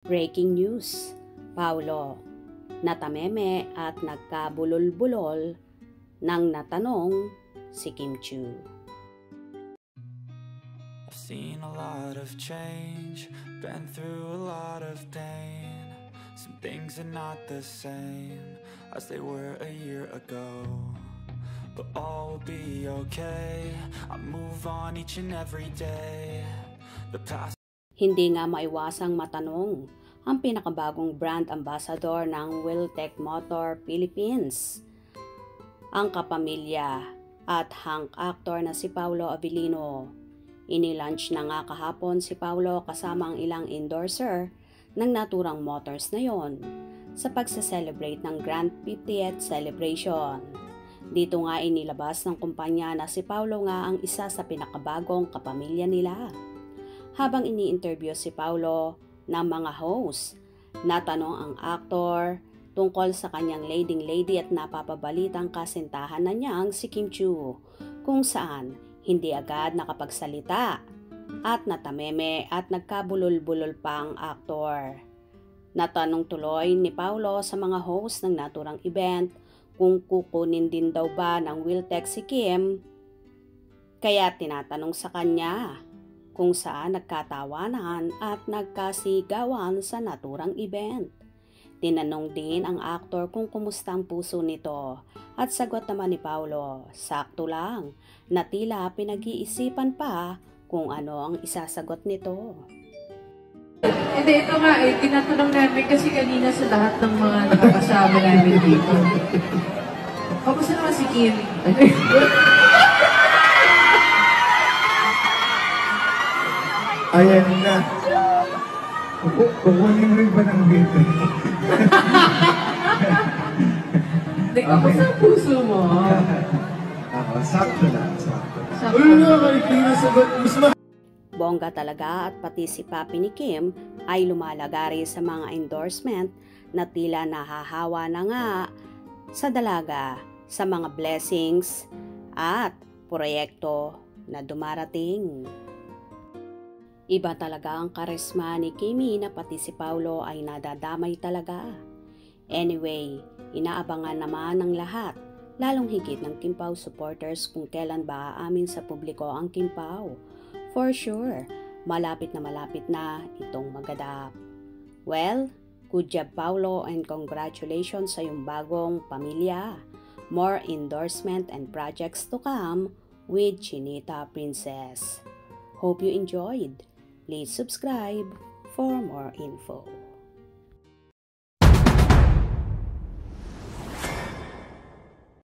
Breaking news, Paulo, natameme at nagkabulol-bulol nang natanong si Kim Chiu. I've seen a lot of change, been through a lot of pain. Some things are not the same as they were a year ago, but all will be okay. I move on each and every day. The past. Hindi nga maiwasang matanong ang pinakabagong brand ambassador ng Wiltec Motor Philippines, ang kapamilya at hunk actor na si Paulo Avellino. Inilaunch na nga kahapon si Paulo kasama ang ilang endorser ng naturang motors na yon sa pagsa-celebrate ng Grand 50th celebration. Dito nga inilabas ng kumpanya na si Paulo nga ang isa sa pinakabagong kapamilya nila. Habang ini-interview si Paulo ng mga host, natanong ang aktor tungkol sa kanyang leading-lady at napapabalitang kasintahan na niyang si Kim Chiu, kung saan hindi agad nakapagsalita at natameme at nagkabulol-bulol pa ang aktor. Natanong tuloy ni Paulo sa mga host ng naturang event kung kukunin din daw ba ng Wiltec si Kim, kaya tinatanong sa kanya kung saan nagkatawanan at nagkasigawan sa naturang event. Tinanong din ang aktor kung kumusta ang puso nito at sagot naman ni Paulo, sakto lang, na tila pinag-iisipan pa kung ano ang isasagot nito. Hindi, ito nga tinatanong namin kasi kanina sa lahat ng mga nakakasama namin dito. Kamusta naman si Kim? Ayan na. Kukunin rin ba ng baby? Kamusta ang puso mo? Sakto lang. Bongga talaga at pati si papi ni Kim ay lumalagari sa mga endorsement na tila nahahawa na nga sa dalaga sa mga blessings at proyekto na dumarating. Iba talaga ang karisma ni Kimi na pati si Paulo ay nadadamay talaga. Anyway, inaabangan naman ng lahat, lalong higit ng Kim Pao supporters kung kailan ba aamin sa publiko ang Kim Pao. For sure, malapit na itong maganap. Well, good job Paulo and congratulations sa iyong bagong pamilya. More endorsement and projects to come with Chinita Princess. Hope you enjoyed. Please subscribe for more info.